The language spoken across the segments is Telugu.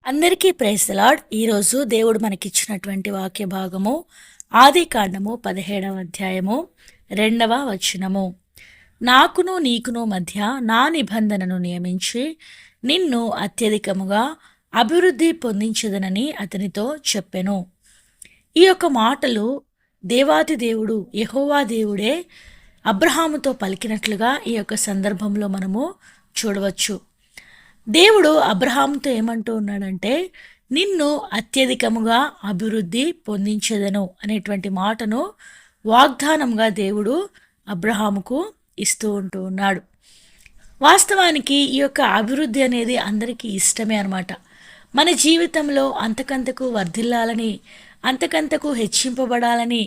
అందరికీ ప్రైజ్ ది లార్డ్. ఈరోజు దేవుడు మనకిచ్చినటువంటి వాక్య భాగము ఆదికాండము 17వ అధ్యాయము 2వ వచనము. నాకును నీకును మధ్య నా నిబంధనను నియమించి నిన్ను అత్యధికముగా అభివృద్ధి పొందించదనని అతనితో చెప్పెను. ఈ యొక్క మాటలు దేవాది దేవుడు యెహోవా దేవుడే అబ్రహాముతో పలికినట్లుగా ఈ యొక్క సందర్భంలో మనము చూడవచ్చు. దేవుడు అబ్రహాముతో ఏమంటూ ఉన్నాడంటే, నిన్ను అత్యధికముగా అభివృద్ధి పొందించెదను అనేటువంటి మాటను వాగ్దానంగా దేవుడు అబ్రహాముకు ఇస్తూ ఉన్నాడు. వాస్తవానికి ఈ యొక్క అభివృద్ధి అనేది అందరికీ ఇష్టమే అన్నమాట. మన జీవితంలో అంతకంతకు వర్ధిల్లాలని, అంతకంతకు హెచ్చింపబడాలని,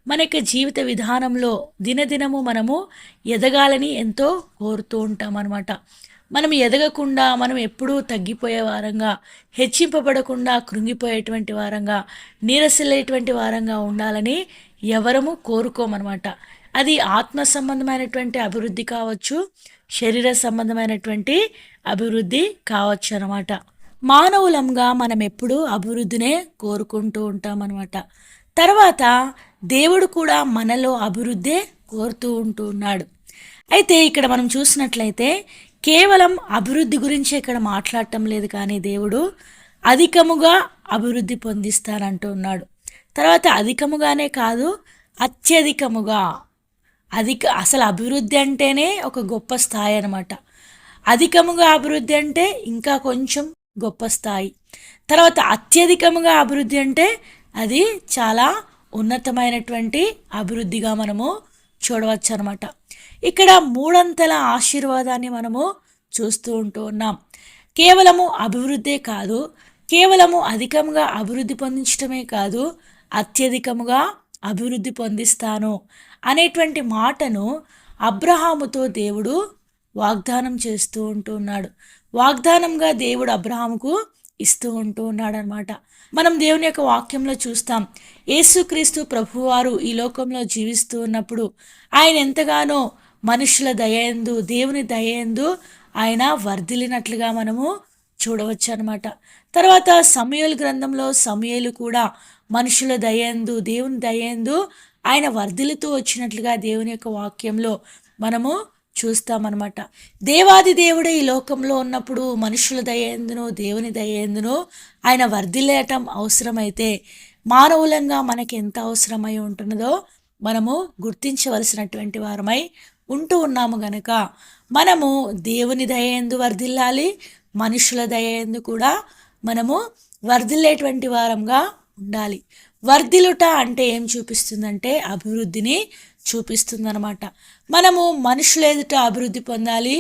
మన యొక్క జీవిత విధానంలో దినదినము మనము ఎదగాలని ఎంతో కోరుతూ ఉంటాం అన్నమాట. మనం ఎదగకుండా, మనం ఎప్పుడూ తగ్గిపోయే వారంగా, హెచ్చింపబడకుండా కృంగిపోయేటువంటి వారంగా, నీరసిల్లేటువంటి వారంగా ఉండాలని ఎవరము కోరుకోమన్నమాట. అది ఆత్మ సంబంధమైనటువంటి అభివృద్ధి కావచ్చు, శరీర సంబంధమైనటువంటి అభివృద్ధి కావచ్చు అన్నమాట. మానవులంగా మనం ఎప్పుడూ అభివృద్ధినే కోరుకుంటూ ఉంటాం అన్నమాట. తర్వాత దేవుడు కూడా మనలో అభివృద్ధే కోరుతూ ఉన్నాడు. అయితే ఇక్కడ మనం చూసినట్లయితే కేవలం అభివృద్ధి గురించి ఇక్కడ మాట్లాడటం లేదు, కానీ దేవుడు అధికముగా అభివృద్ధి పొందిస్తానంటూ ఉన్నాడు. తర్వాత అధికముగానే కాదు, అత్యధికముగా. అసలు అభివృద్ధి అంటేనే ఒక గొప్ప స్థాయి అన్నమాట. అధికముగా అభివృద్ధి అంటే ఇంకా కొంచెం గొప్ప స్థాయి. తర్వాత అత్యధికముగా అభివృద్ధి అంటే అది చాలా ఉన్నతమైనటువంటి అభివృద్ధిగా మనము చూడవచ్చు అనమాట. ఇక్కడ మూడంతల ఆశీర్వాదాన్ని మనము చూస్తూ ఉన్నాం. కేవలము అభివృద్ధే కాదు, కేవలము అధికంగా అభివృద్ధి పొందించడమే కాదు, అత్యధికముగా అభివృద్ధి పొందిస్తాను అనేటువంటి మాటను అబ్రహాముతో దేవుడు వాగ్దానం చేస్తూ ఉన్నాడు. వాగ్దానంగా దేవుడు అబ్రహాముకు ఇస్తూ ఉన్నాడు అనమాట. మనం దేవుని యొక్క వాక్యంలో చూస్తాం, యేసుక్రీస్తు ప్రభువారు ఈ లోకంలో జీవిస్తూ ఉన్నప్పుడు ఆయన ఎంతగానో మనుషుల దయయందు, దేవుని దయయందు ఆయన వర్ధిల్లినట్లుగా మనము చూడవచ్చు అనమాట. తర్వాత సమూయేలు గ్రంథంలో సమూయేలు కూడా మనుషుల దయయందు, దేవుని దయయందు ఆయన వర్ధిల్లుతూ వచ్చినట్లుగా దేవుని యొక్క వాక్యంలో మనము చూస్తామన్నమాట. దేవాది దేవుడే ఈ లోకంలో ఉన్నప్పుడు మనుషుల దయేందును, దేవుని దయేందును ఆయన వర్ధిల్లేయటం అవసరమైతే మానవులంగా మనకి ఎంత అవసరమై ఉంటున్నదో మనము గుర్తించవలసినటువంటి వారమై ఉన్నాము గనక మనము దేవుని దయేందు వర్ధిల్లాలి, మనుషుల దయేందు కూడా మనము వర్ధిల్లేటువంటి వారంగా ఉండాలి. వర్ధిల్లుట అంటే ఏం చూపిస్తుందంటే అభివృద్ధిని చూపిస్తుందన్నమాట. మనము మనుషుల ఎదుట అభివృద్ధి పొందాలి,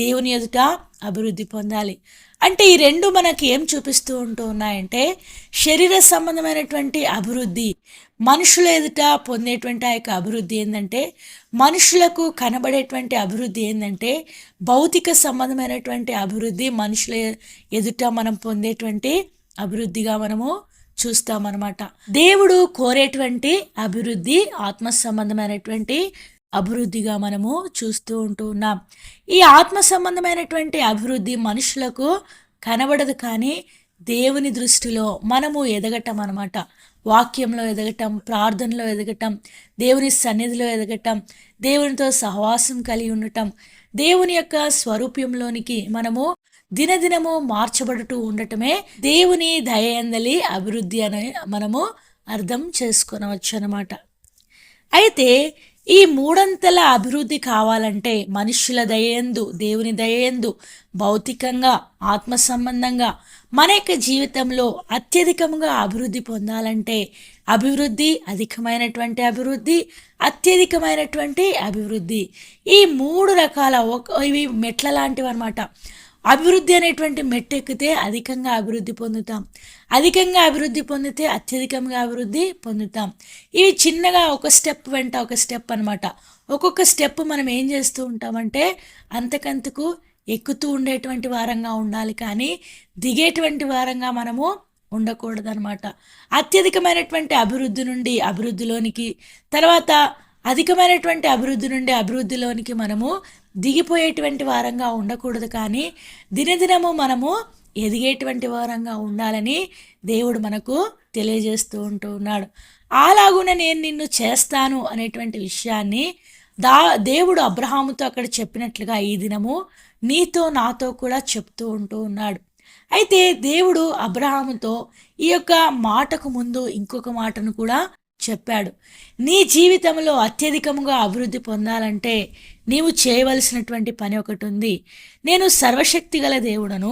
దేవుని ఎదుట అభివృద్ధి పొందాలి. అంటే ఈ రెండు మనకి ఏం చూపిస్తూ ఉన్నాయంటే శరీర సంబంధమైనటువంటి అభివృద్ధి, మనుషుల ఎదుట పొందేటువంటి ఆ యొక్క అభివృద్ధి ఏంటంటే, మనుషులకు కనబడేటువంటి అభివృద్ధి ఏంటంటే భౌతిక సంబంధమైనటువంటి అభివృద్ధి, మనుషుల ఎదుట మనం పొందేటువంటి అభివృద్ధిగా మనము చూస్తామన్నమాట. దేవుడు కోరేటువంటి అభివృద్ధి ఆత్మ సంబంధమైనటువంటి అభివృద్ధిగా మనము చూస్తూ ఉన్నాం. ఈ ఆత్మ సంబంధమైనటువంటి అభివృద్ధి మనుషులకు కనబడదు, కానీ దేవుని దృష్టిలో మనము ఎదగటం అన్నమాట. వాక్యంలో ఎదగటం, ప్రార్థనలో ఎదగటం, దేవుని సన్నిధిలో ఎదగటం, దేవునితో సహవాసం కలిగి ఉండటం, దేవుని యొక్క స్వరూప్యంలోనికి మనము దినదినము మార్చబడుతూ ఉండటమే దేవుని దయందలి అభివృద్ధి అని మనము అర్థం చేసుకొనవచ్చు అన్నమాట. అయితే ఈ మూడంతల అభివృద్ధి కావాలంటే మనుషుల దయేందు, దేవుని దయేందు, భౌతికంగా, ఆత్మ సంబంధంగా మన యొక్క జీవితంలో అత్యధికంగా అభివృద్ధి పొందాలంటే అభివృద్ధి, అధికమైనటువంటి అభివృద్ధి, అత్యధికమైనటువంటి అభివృద్ధి, ఈ మూడు రకాల ఇవి మెట్ల లాంటివి అన్నమాట. అభివృద్ధి అనేటువంటి మెట్టు ఎక్కితే అధికంగా అభివృద్ధి పొందుతాం, అధికంగా అభివృద్ధి పొందితే అత్యధికంగా అభివృద్ధి పొందుతాం. ఇవి చిన్నగా ఒక స్టెప్ వెంట ఒక స్టెప్ అనమాట. ఒక్కొక్క స్టెప్ మనం ఏం చేస్తూ ఉంటామంటే అంతకంతకు ఎక్కుతూ ఉండేటువంటి వారంగా ఉండాలి, కానీ దిగేటువంటి వారంగా మనము ఉండకూడదనమాట. అత్యధికమైనటువంటి అభివృద్ధి నుండి అభివృద్ధిలోనికి, తర్వాత అధికమైనటువంటి అభివృద్ధి నుండి అభివృద్ధిలోనికి మనము దిగిపోయేటువంటి వారంగా ఉండకూడదు, కానీ దినదినము మనము ఎదిగేటువంటి వారంగా ఉండాలని దేవుడు మనకు తెలియజేస్తూ ఉన్నాడు. అలాగున నేను నిన్ను చేస్తాను అనేటువంటి విషయాన్ని దేవుడు అబ్రహాముతో అక్కడ చెప్పినట్లుగా ఈ దినము నీతో నాతో కూడా చెప్తూ ఉన్నాడు. అయితే దేవుడు అబ్రహాముతో ఈ యొక్క మాటకు ముందు ఇంకొక మాటను కూడా చెప్పాడు. నీ జీవితంలో అత్యధికంగా అభివృద్ధి పొందాలంటే నీవు చేయవలసినటువంటి పని ఒకటి ఉంది. నేను సర్వశక్తి గల దేవుడను,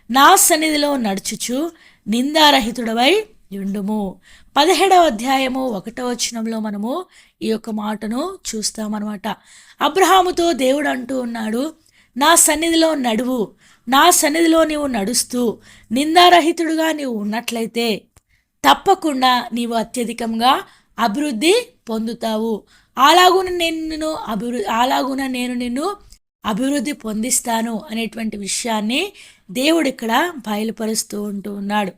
నా సన్నిధిలో నడుచుచు నిందారహితుడవై యుండుము. 17వ అధ్యాయము 1వ వచనంలో మనము ఈ యొక్క మాటను చూస్తామన్నమాట. అబ్రహాముతో దేవుడు అంటూ ఉన్నాడు, నా సన్నిధిలో నడువు, నా సన్నిధిలో నీవు నడుస్తూ నిందారహితుడుగా నీవు ఉన్నట్లయితే తప్పకుండా నీవు అత్యధికంగా అభివృద్ధి పొందుతావు. అలాగున నేను నిన్ను అభివృద్ధి పొందిస్తాను అనేటువంటి విషయాన్ని దేవుడు ఇక్కడ బయలుపరుస్తూ ఉన్నాడు.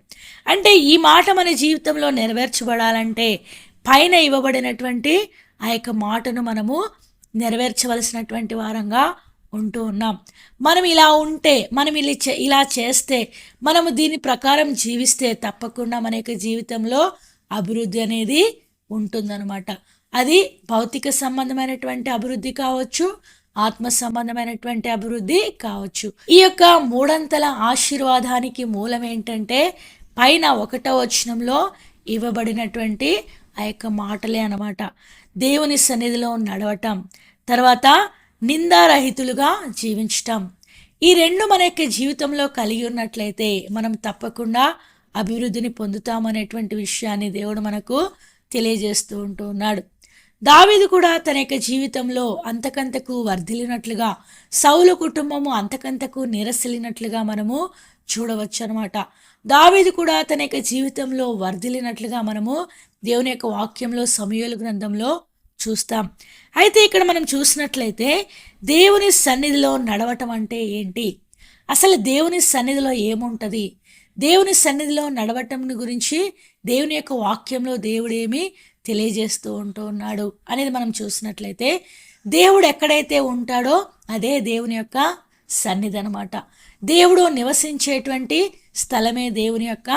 అంటే ఈ మాట మన జీవితంలో నెరవేర్చబడాలంటే పైన ఇవ్వబడినటువంటి ఆ యొక్క మాటను మనము నెరవేర్చవలసినటువంటి వారంగా ఉన్నాం. మనం ఇలా ఉంటే, మనం ఇలా చేస్తే, మనము దీని ప్రకారం జీవిస్తే తప్పకుండా మన యొక్క జీవితంలో అభివృద్ధి అనేది ఉంటుందన్నమాట. అది భౌతిక సంబంధమైనటువంటి అభివృద్ధి కావచ్చు, ఆత్మ సంబంధమైనటువంటి అభివృద్ధి కావచ్చు. ఈ యొక్క మూడంతల ఆశీర్వాదానికి మూలం ఏంటంటే పైన 1వ వచనంలో ఇవ్వబడినటువంటి ఆ యొక్క మాటలే అన్నమాట. దేవుని సన్నిధిలో నడవటం, తర్వాత నిందారహితులుగా జీవించటం. ఈ రెండు మన యొక్క జీవితంలో కలిగి ఉన్నట్లయితే మనం తప్పకుండా అభివృద్ధిని పొందుతామనేటువంటి విషయాన్ని దేవుడు మనకు తెలియజేస్తూ ఉన్నాడు. దావీదు కూడా తన యొక్క జీవితంలో అంతకంతకు వర్ధిల్లినట్లుగా, సౌలు కుటుంబము అంతకంతకు నిరసిల్లినట్లుగా మనము చూడవచ్చు అనమాట. దావీదు కూడా తన యొక్క జీవితంలో వర్ధిల్లినట్లుగా మనము దేవుని యొక్క వాక్యంలో సమూయేలు గ్రంథంలో చూస్తాం. అయితే ఇక్కడ మనం చూసినట్లయితే దేవుని సన్నిధిలో నడవటం అంటే ఏంటి, అసలు దేవుని సన్నిధిలో ఏముంటుంది, దేవుని సన్నిధిలో నడవటం గురించి దేవుని యొక్క వాక్యంలో దేవుడు ఏమి తెలియజేస్తూ ఉన్నాడు అనేది మనం చూసినట్లయితే, దేవుడు ఎక్కడైతే ఉంటాడో అదే దేవుని యొక్క సన్నిధి అనమాట. దేవుడు నివసించేటువంటి స్థలమే దేవుని యొక్క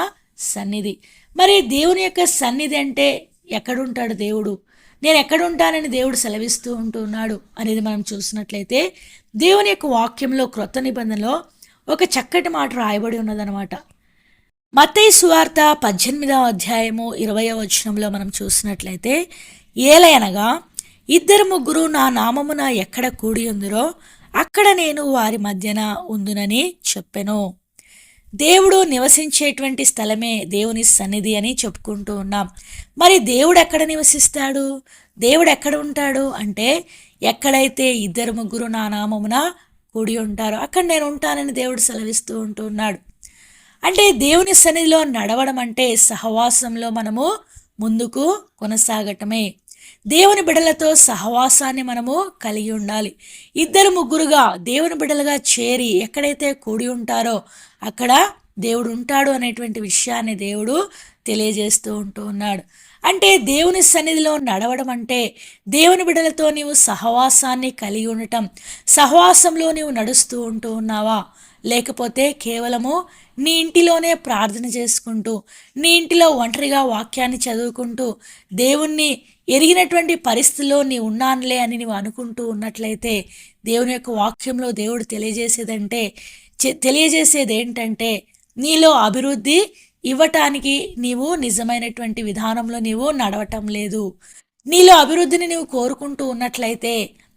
సన్నిధి. మరి దేవుని యొక్క సన్నిధి అంటే ఎక్కడుంటాడు దేవుడు, నేను ఎక్కడుంటానని దేవుడు సెలవిస్తూ ఉన్నాడు అనేది మనం చూసినట్లయితే దేవుని యొక్క వాక్యంలో క్రొత్త నిబంధనలో ఒక చక్కటి మాట రాయబడి ఉన్నదనమాట. మత్తయి సువార్త 18వ అధ్యాయము 20వ వచనంలో మనం చూసినట్లయితే, ఏలయనగా 2-3 నా నామమున ఎక్కడ కూడి ఉందిరో అక్కడ నేను వారి మధ్యన ఉందునని చెప్పెను. దేవుడు నివసించేటువంటి స్థలమే దేవుని సన్నిధి అని చెప్పుకుంటూ ఉన్నాం. మరి దేవుడు ఎక్కడ నివసిస్తాడు, దేవుడు ఎక్కడ ఉంటాడు అంటే, ఎక్కడైతే 2-3 నా నామమున కూడి ఉంటారో అక్కడ నేను ఉంటానని దేవుడు సెలవిస్తూ ఉన్నాడు. అంటే దేవుని సన్నిధిలో నడవడం అంటే సహవాసంలో మనము ముందుకు కొనసాగటమే. దేవుని బిడ్డలతో సహవాసాన్ని మనము కలిగి ఉండాలి. 2-3 దేవుని బిడ్డలుగా చేరి ఎక్కడైతే కూడి ఉంటారో అక్కడ దేవుడు ఉంటాడు అనేటువంటి విషయాన్ని దేవుడు తెలియజేస్తూ ఉన్నాడు. అంటే దేవుని సన్నిధిలో నడవడం అంటే దేవుని బిడ్డలతో నీవు సహవాసాన్ని కలిగి ఉండటం. సహవాసంలో నీవు నడుస్తూ ఉన్నావా, లేకపోతే కేవలము నీ ఇంటిలోనే ప్రార్థన చేసుకుంటూ, నీ ఇంటిలో ఒంటరిగా వాక్యాన్ని చదువుకుంటూ, దేవుణ్ణి ఎరిగినటువంటి పరిస్థితుల్లో నీ ఉన్నానులే అని నీవు అనుకుంటూ ఉన్నట్లయితే, దేవుని యొక్క వాక్యంలో దేవుడు తెలియజేసేది ఏంటంటే, నీలో అభివృద్ధి ఇవ్వటానికి నీవు నిజమైనటువంటి విధానంలో నీవు నడవటం లేదు. నీలో అభివృద్ధిని నీవు కోరుకుంటూ ఉన్నట్లయితే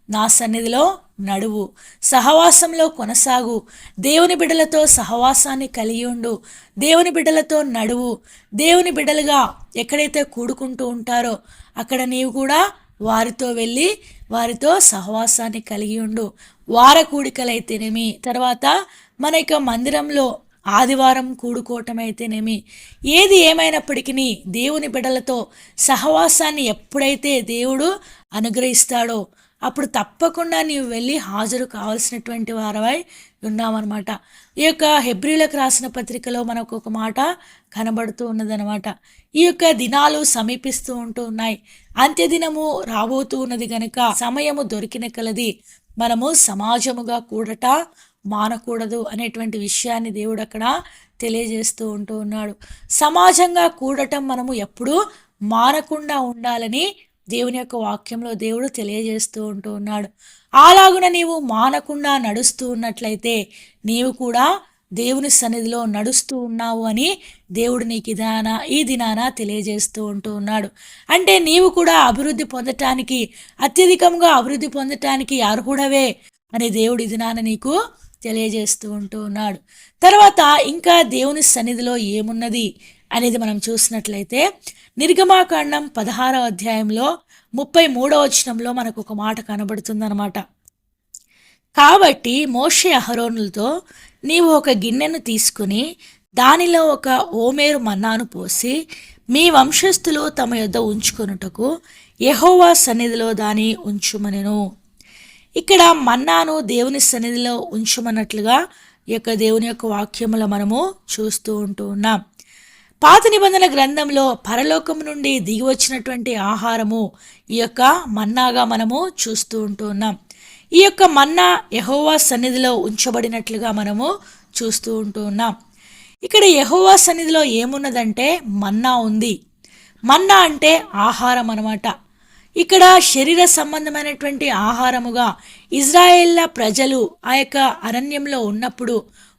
నా సన్నిధిలో నడువు, సహవాసంలో కొనసాగు, దేవుని బిడ్డలతో సహవాసాన్ని కలిగి ఉండు, దేవుని బిడ్డలతో నడువు. దేవుని బిడ్డలుగా ఎక్కడైతే కూడుకుంటూ ఉంటారో అక్కడ నీవు కూడా వారితో వెళ్ళి వారితో సహవాసాన్ని కలిగి ఉండు. వార కూడికలైతేనేమి, తర్వాత మన యొక్క మందిరంలో ఆదివారం కూడుకోవటం అయితేనేమి, ఏది ఏమైనప్పటికీ దేవుని బిడ్డలతో సహవాసాన్ని ఎప్పుడైతే దేవుడు అనుగ్రహిస్తాడో అప్పుడు తప్పకుండా నీవు వెళ్ళి హాజరు కావాల్సినటువంటి వారవై ఉన్నామన్నమాట. ఈ యొక్క హెబ్రీలకు రాసిన పత్రికలో మనకు ఒక మాట కనబడుతూ ఉన్నదనమాట. ఈ యొక్క దినాలు సమీపిస్తూ ఉన్నాయి, అంత్యదినము రాబోతూ ఉన్నది కనుక సమయము దొరికిన కలది మనము సమాజముగా కూడట, మానకూడదు అనేటువంటి విషయాన్ని దేవుడు అక్కడ తెలియజేస్తూ ఉన్నాడు. సమాజంగా కూడటం మనము ఎప్పుడూ మానకుండా ఉండాలని దేవుని యొక్క వాక్యంలో దేవుడు తెలియజేస్తూ ఉన్నాడు. అలాగున నీవు మానకుండా నడుస్తూ ఉన్నట్లయితే నీవు కూడా దేవుని సన్నిధిలో నడుస్తూ ఉన్నావు అని దేవుడు నీకు ఈ దినాన తెలియజేస్తూ ఉన్నాడు. అంటే నీవు కూడా అభివృద్ధి పొందటానికి, అత్యధికంగా అభివృద్ధి పొందటానికి అర్హుడవే అని దేవుడు ఈ దినాన నీకు తెలియజేస్తూ ఉన్నాడు. తర్వాత ఇంకా దేవుని సన్నిధిలో ఏమున్నది అనేది మనం చూసినట్లయితే నిర్గమాకాండం 16వ అధ్యాయంలో 33వ వచనంలో మనకు ఒక మాట కనబడుతుందన్నమాట. కాబట్టి మోషే అహరోనులతో నీవు ఒక గిన్నెను తీసుకుని దానిలో ఒక ఓమేరు మన్నాను పోసి మీ వంశస్థులు తమ యొద్ద ఉంచుకొనుటకు యెహోవా సన్నిధిలో దాని ఉంచుమనెను. ఇక్కడ మన్నాను దేవుని సన్నిధిలో ఉంచుమన్నట్లుగా ఈ యొక్క దేవుని యొక్క వాక్యములో మనము చూస్తూ ఉన్నాం. పాత నిబంధన గ్రంథంలో పరలోకం నుండి దిగి వచ్చినటువంటి ఆహారము ఈ యొక్క మన్నాగా మనము చూస్తూ ఉన్నాం. ఈ యొక్క మన్నా యెహోవా సన్నిధిలో ఉంచబడినట్లుగా మనము చూస్తూ ఉన్నాం. ఇక్కడ యెహోవా సన్నిధిలో ఏమున్నదంటే మన్నా ఉంది. మన్నా అంటే ఆహారం అన్నమాట. ఇక్కడ శరీర సంబంధమైనటువంటి ఆహారముగా ఇజ్రాయేళ్ల ప్రజలు ఆ యొక్క అరణ్యంలో ఉన్నప్పుడు,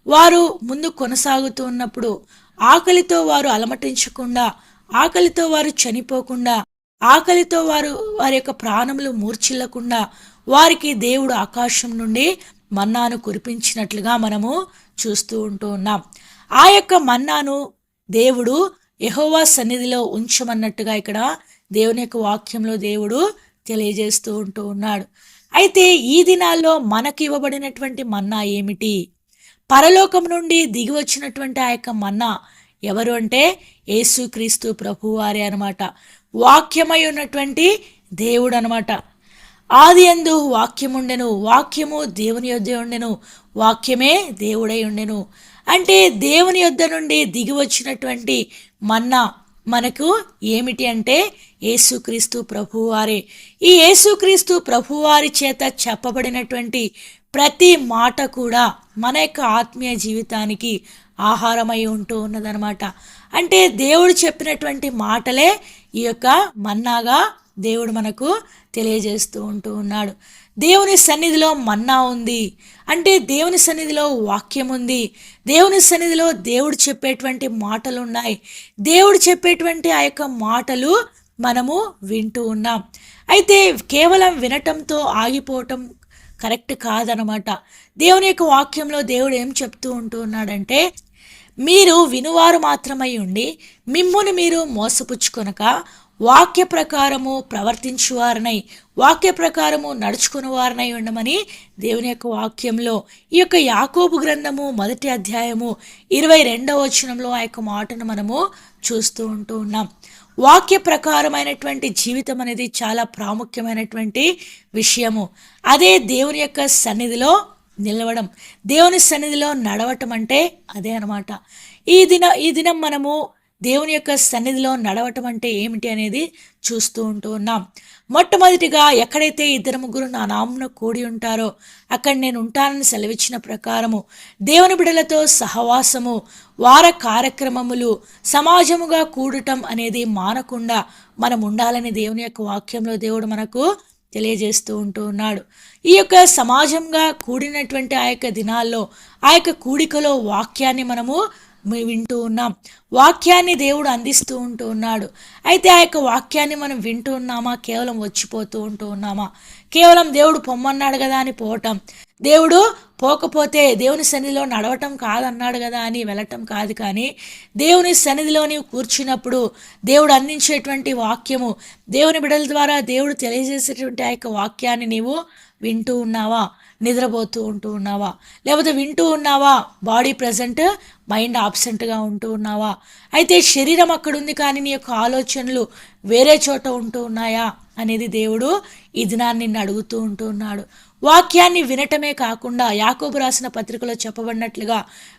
వారు ముందు కొనసాగుతూ ఉన్నప్పుడు ఆకలితో వారు అలమటించకుండా, ఆకలితో వారు చనిపోకుండా, ఆకలితో వారి యొక్క ప్రాణములు మూర్ఛిల్లకుండా వారికి దేవుడు ఆకాశం నుండి మన్నాను కురిపించినట్లుగా మనము చూస్తూ ఉన్నాం. ఆ యొక్క మన్నాను దేవుడు యెహోవా సన్నిధిలో ఉంచమన్నట్టుగా ఇక్కడ దేవుని యొక్క వాక్యంలో దేవుడు తెలియజేస్తూ ఉన్నాడు. అయితే ఈ దినాల్లో మనకి ఇవ్వబడినటువంటి మన్నా ఏమిటి? పరలోకం నుండి దిగి వచ్చినటువంటి ఆ యొక్క మన్నా ఎవరు అంటే యేసుక్రీస్తు ప్రభువారే అనమాట. వాక్యమై ఉన్నటువంటి దేవుడు అనమాట. ఆది యందు వాక్యముండెను, వాక్యము దేవుని యొద్ద ఉండెను, వాక్యమే దేవుడై ఉండెను. అంటే దేవుని యొద్ద నుండి దిగి వచ్చినటువంటి మన్నా మనకు ఏమిటి అంటే యేసుక్రీస్తు ప్రభువారే. ఈ యేసుక్రీస్తు ప్రభువారి చేత చెప్పబడినటువంటి ప్రతి మాట కూడా మన యొక్క ఆత్మీయ జీవితానికి ఆహారమై ఉంటూ ఉన్నదనమాట. అంటే దేవుడు చెప్పినటువంటి మాటలే ఈ యొక్క మన్నాగా దేవుడు మనకు తెలియజేస్తూ ఉన్నాడు. దేవుని సన్నిధిలో మన్నా ఉంది అంటే దేవుని సన్నిధిలో వాక్యం ఉంది. దేవుని సన్నిధిలో దేవుడు చెప్పేటువంటి మాటలు ఉన్నాయి. దేవుడు చెప్పేటువంటి ఆ యొక్క మాటలు మనము వింటూ ఉన్నాం. అయితే కేవలం వినటంతో ఆగిపోవటం కరెక్ట్ కాదనమాట. దేవుని యొక్క వాక్యంలో దేవుడు ఏం చెప్తూ ఉన్నాడంటే, మీరు వినువారు మాత్రమై ఉండి మిమ్మును మీరు మోసపుచ్చుకొనక వాక్య ప్రకారము ప్రవర్తించువారనై, వాక్య ప్రకారము నడుచుకునేవారనై ఉండమని దేవుని యొక్క వాక్యంలో ఈ యొక్క యాకోబు గ్రంథము 1వ అధ్యాయము 22వ వచనంలో ఆ యొక్క మాటను మనము చూస్తూ ఉన్నాం. వాక్య ప్రకారమైనటువంటి జీవితం అనేది చాలా ప్రాముఖ్యమైనటువంటి విషయము. అదే దేవుని యొక్క సన్నిధిలో నిలవడం, దేవుని సన్నిధిలో నడవటం అంటే అదే అనమాట. ఈ దినం మనము దేవుని యొక్క సన్నిధిలో నడవటం అంటే ఏమిటి అనేది చూస్తూ ఉన్నాం. మొట్టమొదటిగా ఎక్కడైతే 2-3 నా నామమున కూడి ఉంటారో అక్కడ నేను ఉంటానని సెలవిచ్చిన ప్రకారము దేవుని బిడ్డలతో సహవాసము, వార కార్యక్రమములు, సమాజముగా కూడటం అనేది మానకుండా మనం ఉండాలని దేవుని యొక్క వాక్యంలో దేవుడు మనకు తెలియజేస్తూ ఉన్నాడు. ఈ యొక్క సమాజంగా కూడినటువంటి ఆ యొక్క దినాల్లో ఆ యొక్క కూడికలో వాక్యాన్ని మనము వింటూ ఉన్నాం. వాక్యాన్ని దేవుడు అందిస్తూ ఉన్నాడు. అయితే ఆ యొక్క వాక్యాన్ని మనం వింటూ ఉన్నామా, కేవలం వచ్చిపోతూ ఉన్నామా? కేవలం దేవుడు పొమ్మన్నాడు కదా అని పోవటం, దేవుడు పోకపోతే దేవుని సన్నిధిలో నడవటం కాదన్నాడు కదా అని వెళ్ళటం కాదు. కానీ దేవుని సన్నిధిలో నీవు కూర్చున్నప్పుడు దేవుడు అందించేటువంటి వాక్యము, దేవుని బిడ్డల ద్వారా దేవుడు తెలియజేసేటువంటి ఆ యొక్క వాక్యాన్ని నీవు వింటూ ఉన్నావా, నిద్రపోతూ ఉన్నావా? లేకపోతే వింటూ ఉన్నావా, బాడీ ప్రజెంట్ మైండ్ ఆబ్సెంట్గా ఉంటూ ఉన్నావా? అయితే శరీరం అక్కడుంది కానీ నీ యొక్క ఆలోచనలు వేరే చోట ఉంటూ ఉన్నాయా అనేది దేవుడు ఈ దినాన్ని నిన్ను అడుగుతూ ఉన్నాడు. వాక్యాన్ని వినటమే కాకుండా యాకోబు రాసిన పత్రికలో చెప్పబడినట్లుగా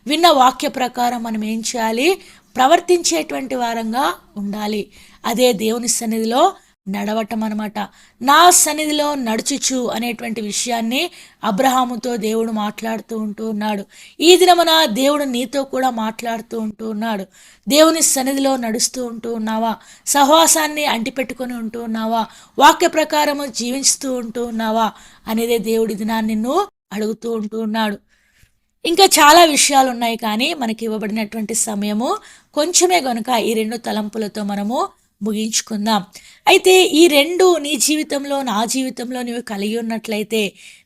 విన్న వాక్య ప్రకారం మనం ఏం చేయాలి? ప్రవర్తించేటువంటి వారంగా ఉండాలి. అదే దేవుని సన్నిధిలో నడవటం అనమాట. నా సన్నిధిలో నడుచుచు అనేటువంటి విషయాన్ని అబ్రహాముతో దేవుడు మాట్లాడుతూ ఉంటూ ఉన్నాడు. ఈ దినమున దేవుడు నీతో కూడా మాట్లాడుతూ ఉంటూ ఉన్నాడు. దేవుని సన్నిధిలో నడుస్తూ ఉంటూ ఉన్నావా? సహవాసాన్ని అంటిపెట్టుకొని ఉంటూ ఉన్నావా? వాక్య ప్రకారము జీవిస్తూ ఉంటూ ఉన్నావా అనేదే దేవుడి దినాన్ని నిన్ను అడుగుతూ ఉంటూ ఉన్నాడు. ఇంకా చాలా విషయాలు ఉన్నాయి, కానీ మనకి ఇవ్వబడినటువంటి సమయము కొంచెమే గనుక ఈ 2 తలంపులతో మనము ముగించుకుందాం. అయితే ఈ 2 నీ జీవితంలో, నా జీవితంలో నీవు కలిగి ఉన్నట్లయితే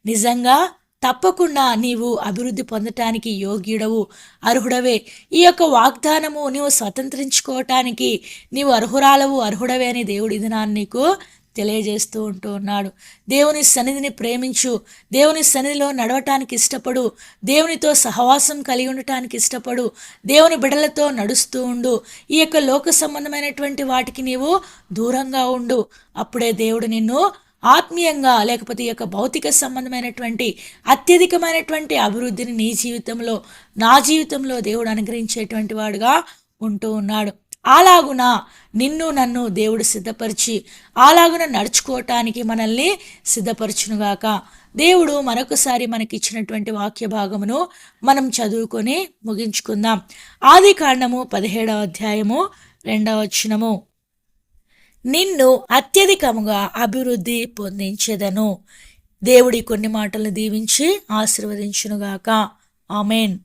నిజంగా తప్పకుండా నీవు అభివృద్ధి పొందటానికి యోగ్యుడవు, అర్హుడవే. ఈ యొక్క వాగ్దానము నీవు స్వతంత్రించుకోవటానికి నీవు అర్హురాలవు, అర్హుడవే అని దేవుడి దినాన్ని నీకు తెలియజేస్తూ ఉంటూ ఉన్నాడు. దేవుని సన్నిధిని ప్రేమించు, దేవుని సన్నిధిలో నడవటానికి ఇష్టపడు, దేవునితో సహవాసం కలిగి ఉండటానికి ఇష్టపడు, దేవుని బిడ్డలతో నడుస్తూ ఉండు. ఈ యొక్క లోక సంబంధమైనటువంటి వాటికి నీవు దూరంగా ఉండు. అప్పుడే దేవుడు నిన్ను ఆత్మీయంగా, లేకపోతే ఈ యొక్క భౌతిక సంబంధమైనటువంటి అత్యధికమైనటువంటి అభివృద్ధిని నీ జీవితంలో, నా జీవితంలో దేవుడు అనుగ్రహించేటువంటి వాడుగా ఉంటూ ఉన్నాడు. అలాగున నిన్ను నన్ను దేవుడు సిద్ధపరిచి అలాగున నడుచుకోవటానికి మనల్ని సిద్ధపరచునుగాక. దేవుడు మరొకసారి మనకిచ్చినటువంటి వాక్య భాగమును మనం చదువుకొని ముగించుకుందాం. ఆది కాండము 17వ అధ్యాయము 2వ వచనము. నిన్ను అత్యధికముగా అభివృద్ధి పొందించెదను. దేవుడి కొన్ని మాటలను దీవించి ఆశీర్వదించునుగాక. ఆమెన్.